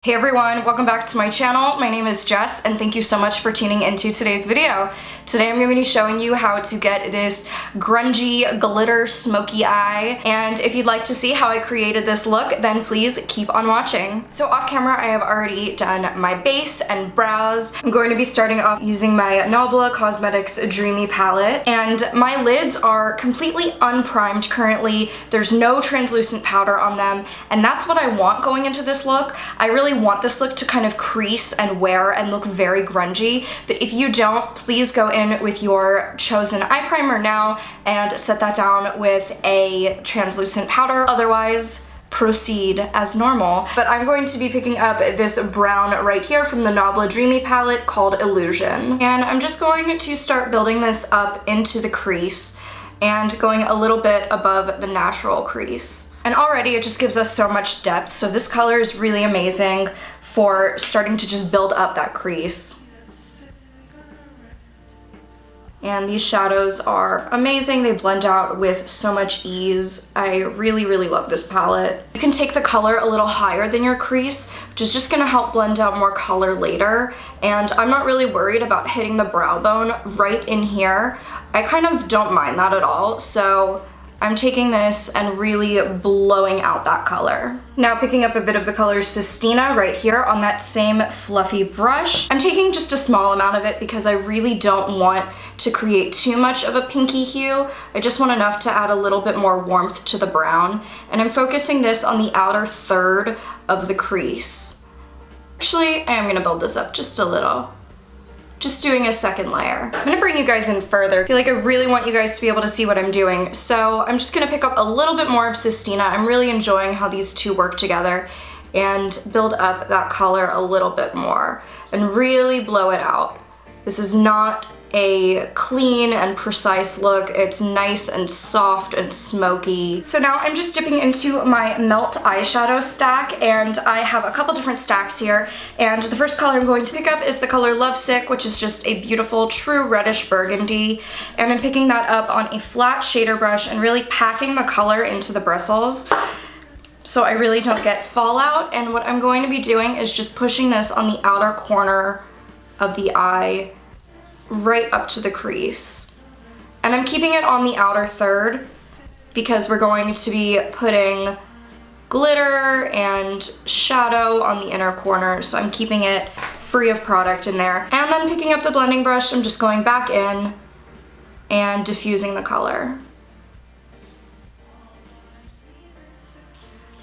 Hey everyone, welcome back to my channel. My name is Jess and thank you so much for tuning into today's video. Today I'm going to be showing you how to get this grungy glitter smoky eye, and if you'd like to see how I created this look, then please keep on watching. So off camera I have already done my base and brows. I'm going to be starting off using my NABLA Cosmetics Dreamy palette, and my lids are completely unprimed currently. There's no translucent powder on them, and that's what I want going into this look. I really want this look to kind of crease and wear and look very grungy, but if you don't, please go in with your chosen eye primer now and set that down with a translucent powder. Otherwise, proceed as normal. But I'm going to be picking up this brown right here from the NABLA Dreamy palette called Illusion, and I'm just going to start building this up into the crease and going a little bit above the natural crease. And already it just gives us so much depth, so this color is really amazing for starting to just build up that crease. And these shadows are amazing. They blend out with so much ease. I really, really love this palette. You can take the color a little higher than your crease, which is just gonna help blend out more color later. And I'm not really worried about hitting the brow bone right in here. I kind of don't mind that at all, so I'm taking this and really blowing out that color. Now picking up a bit of the color Sistina right here on that same fluffy brush. I'm taking just a small amount of it because I really don't want to create too much of a pinky hue. I just want enough to add a little bit more warmth to the brown. And I'm focusing this on the outer third of the crease. Actually, I am gonna build this up just a little. Just doing a second layer. I'm gonna bring you guys in further. I feel like I really want you guys to be able to see what I'm doing. So I'm just gonna pick up a little bit more of Sistina. I'm really enjoying how these two work together, and build up that color a little bit more and really blow it out. This is not a clean and precise look. It's nice and soft and smoky. So now I'm just dipping into my Melt eyeshadow stack, and I have a couple different stacks here, and the first color I'm going to pick up is the color Lovesick, which is just a beautiful true reddish burgundy, and I'm picking that up on a flat shader brush and really packing the color into the bristles so I really don't get fallout. And what I'm going to be doing is just pushing this on the outer corner of the eye right up to the crease. And I'm keeping it on the outer third because we're going to be putting glitter and shadow on the inner corner, so I'm keeping it free of product in there. And then picking up the blending brush, I'm just going back in and diffusing the color.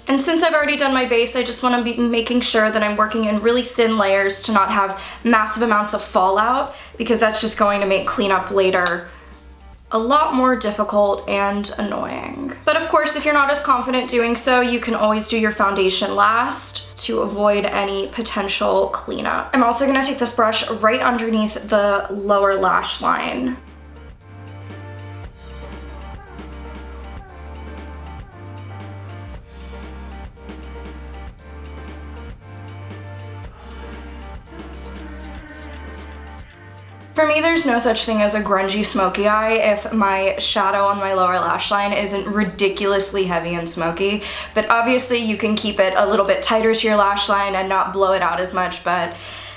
And since I've already done my base, I just want to be making sure that I'm working in really thin layers to not have massive amounts of fallout, because that's just going to make cleanup later a lot more difficult and annoying. But of course, if you're not as confident doing so, you can always do your foundation last to avoid any potential cleanup. I'm also going to take this brush right underneath the lower lash line. For me, there's no such thing as a grungy smoky eye if my shadow on my lower lash line isn't ridiculously heavy and smoky. But obviously you can keep it a little bit tighter to your lash line and not blow it out as much, but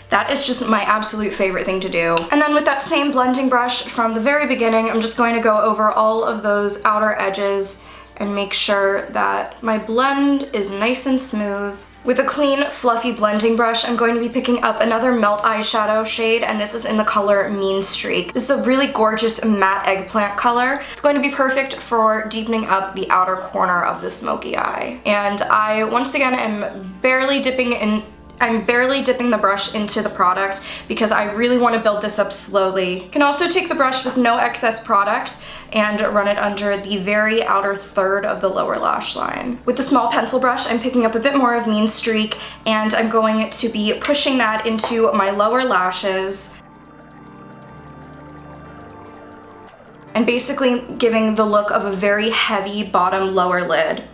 that is just my absolute favorite thing to do. And then with that same blending brush from the very beginning, I'm just going to go over all of those outer edges and make sure that my blend is nice and smooth. With a clean, fluffy blending brush, I'm going to be picking up another Melt eyeshadow shade, and this is in the color Mean Streak. This is a really gorgeous matte eggplant color. It's going to be perfect for deepening up the outer corner of the smoky eye. And I, once again, am barely dipping the brush into the product because I really want to build this up slowly. You can also take the brush with no excess product and run it under the very outer third of the lower lash line. With the small pencil brush, I'm picking up a bit more of Mean Streak, and I'm going to be pushing that into my lower lashes and basically giving the look of a very heavy bottom lower lid.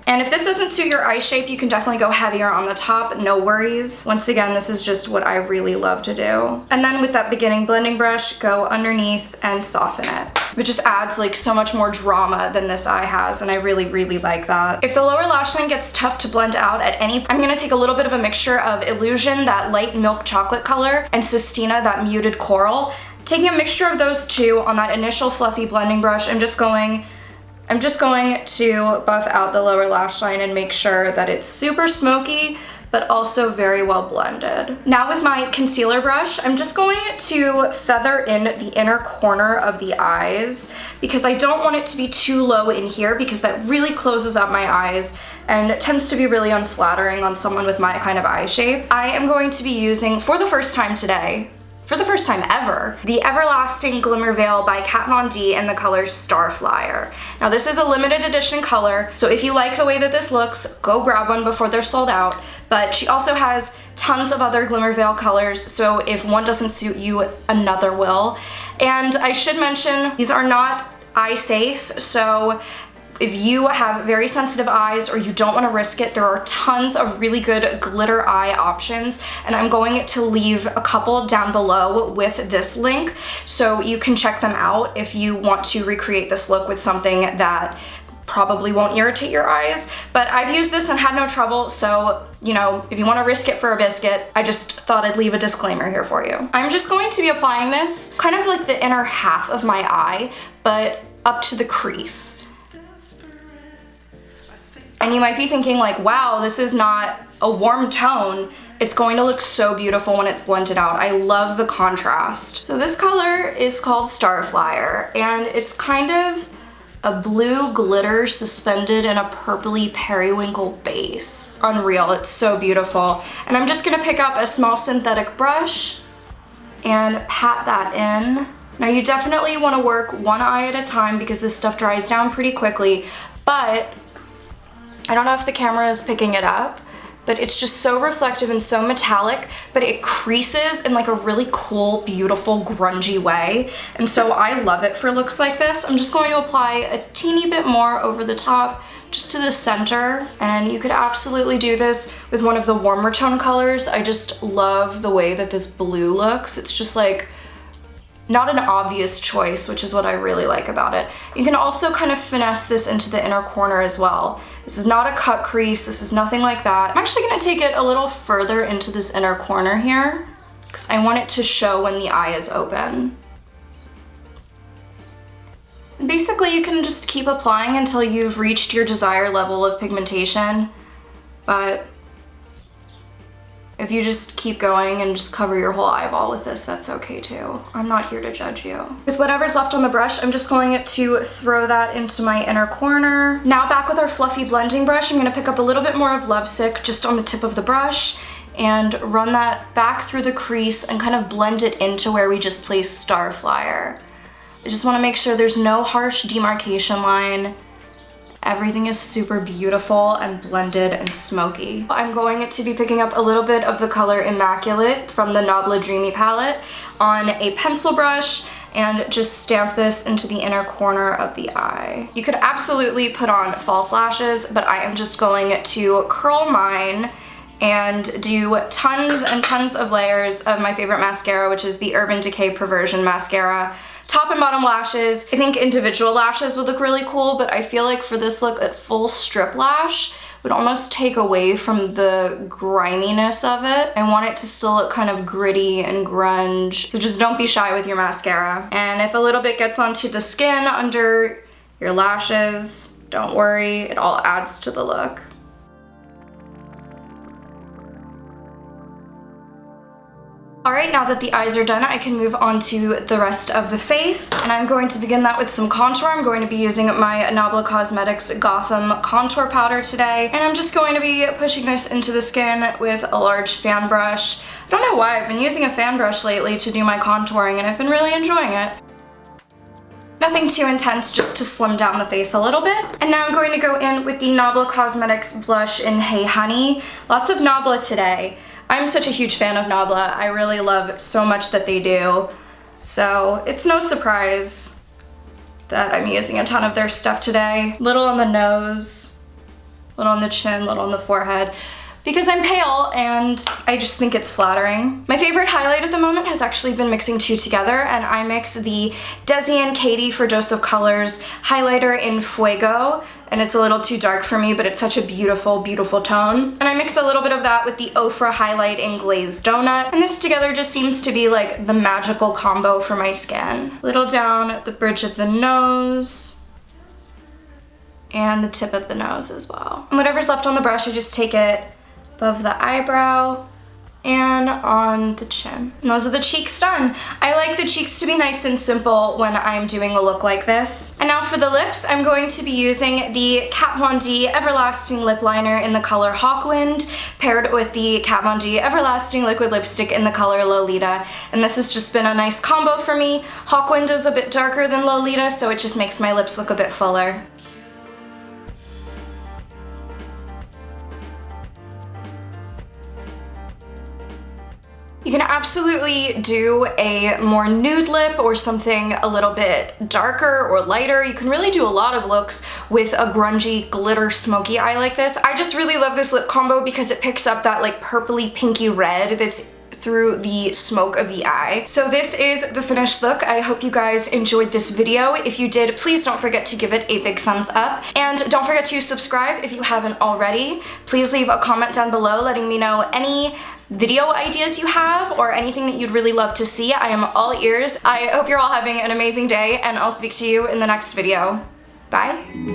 And if this doesn't suit your eye shape, you can definitely go heavier on the top, no worries. Once again, this is just what I really love to do. And then with that beginning blending brush, go underneath and soften it. It just adds like so much more drama than this eye has, and I really, really like that. If the lower lash line gets tough to blend out at any, I'm gonna take a little bit of a mixture of Illusion, that light milk chocolate color, and Sistina, that muted coral. Taking a mixture of those two on that initial fluffy blending brush, I'm just going to buff out the lower lash line and make sure that it's super smoky, but also very well blended. Now with my concealer brush, I'm just going to feather in the inner corner of the eyes because I don't want it to be too low in here because that really closes up my eyes and it tends to be really unflattering on someone with my kind of eye shape. I am going to be using, for the first time today, for the first time ever, the Everlasting Glimmer Veil by Kat Von D in the color Starflyer. Now this is a limited edition color, so if you like the way that this looks, go grab one before they're sold out. But she also has tons of other Glimmer Veil colors, so if one doesn't suit you, another will. And I should mention, these are not eye safe, so if you have very sensitive eyes or you don't want to risk it, there are tons of really good glitter eye options, and I'm going to leave a couple down below with this link so you can check them out if you want to recreate this look with something that probably won't irritate your eyes. But I've used this and had no trouble, so you know, if you want to risk it for a biscuit, I just thought I'd leave a disclaimer here for you. I'm just going to be applying this kind of like the inner half of my eye, but up to the crease. And you might be thinking like, wow, this is not a warm tone. It's going to look so beautiful when it's blended out. I love the contrast. So this color is called Starflyer, and it's kind of a blue glitter suspended in a purpley periwinkle base. Unreal, it's so beautiful. And I'm just gonna pick up a small synthetic brush and pat that in. Now you definitely wanna work one eye at a time because this stuff dries down pretty quickly, but I don't know if the camera is picking it up, but it's just so reflective and so metallic, but it creases in like a really cool, beautiful, grungy way. And so I love it for looks like this. I'm just going to apply a teeny bit more over the top, just to the center. And you could absolutely do this with one of the warmer tone colors. I just love the way that this blue looks. It's just like, not an obvious choice, which is what I really like about it. You can also kind of finesse this into the inner corner as well. This is not a cut crease, this is nothing like that. I'm actually gonna take it a little further into this inner corner here because I want it to show when the eye is open. And basically you can just keep applying until you've reached your desired level of pigmentation, but if you just keep going and just cover your whole eyeball with this, that's okay too. I'm not here to judge you. With whatever's left on the brush, I'm just going to throw that into my inner corner. Now back with our fluffy blending brush, I'm gonna pick up a little bit more of Lovesick just on the tip of the brush and run that back through the crease and kind of blend it into where we just placed Starflyer. I just wanna make sure there's no harsh demarcation line. Everything is super beautiful and blended and smoky. I'm going to be picking up a little bit of the color Immaculate from the NABLA Dreamy palette on a pencil brush and just stamp this into the inner corner of the eye. You could absolutely put on false lashes, but I am just going to curl mine and do tons and tons of layers of my favorite mascara, which is the Urban Decay Perversion Mascara. Top and bottom lashes. I think individual lashes would look really cool, but I feel like for this look, a full strip lash would almost take away from the griminess of it. I want it to still look kind of gritty and grunge. So just don't be shy with your mascara. And if a little bit gets onto the skin under your lashes, don't worry, it all adds to the look. Alright, now that the eyes are done, I can move on to the rest of the face, and I'm going to begin that with some contour. I'm going to be using my NABLA Cosmetics Gotham Contour Powder today, and I'm just going to be pushing this into the skin with a large fan brush. I don't know why, I've been using a fan brush lately to do my contouring, and I've been really enjoying it. Nothing too intense, just to slim down the face a little bit. And now I'm going to go in with the NABLA Cosmetics Blush in Hey Honey. Lots of NABLA today. I'm such a huge fan of NABLA. I really love so much that they do. So it's no surprise that I'm using a ton of their stuff today. Little on the nose, little on the chin, little on the forehead. because I'm pale and I just think it's flattering. My favorite highlight at the moment has actually been mixing two together, and I mix the Desi and Katie for Dose of Colors highlighter in Fuego, and it's a little too dark for me, but it's such a beautiful, beautiful tone. And I mix a little bit of that with the OFRA highlight in Glazed Donut, and this together just seems to be like the magical combo for my skin. A little down the bridge of the nose, and the tip of the nose as well. And whatever's left on the brush, I just take it above the eyebrow and on the chin. And those are the cheeks done. I like the cheeks to be nice and simple when I'm doing a look like this. And now for the lips, I'm going to be using the Kat Von D Everlasting Lip Liner in the color Hawkwind, paired with the Kat Von D Everlasting Liquid Lipstick in the color Lolita. And this has just been a nice combo for me. Hawkwind is a bit darker than Lolita, so it just makes my lips look a bit fuller. You can absolutely do a more nude lip or something a little bit darker or lighter. You can really do a lot of looks with a grungy glitter smoky eye like this. I just really love this lip combo because it picks up that like purpley pinky red that's through the smoke of the eye. So this is the finished look. I hope you guys enjoyed this video. If you did, please don't forget to give it a big thumbs up. And don't forget to subscribe if you haven't already. Please leave a comment down below letting me know any video ideas you have or anything that you'd really love to see. I am all ears. I hope you're all having an amazing day, and I'll speak to you in the next video. Bye.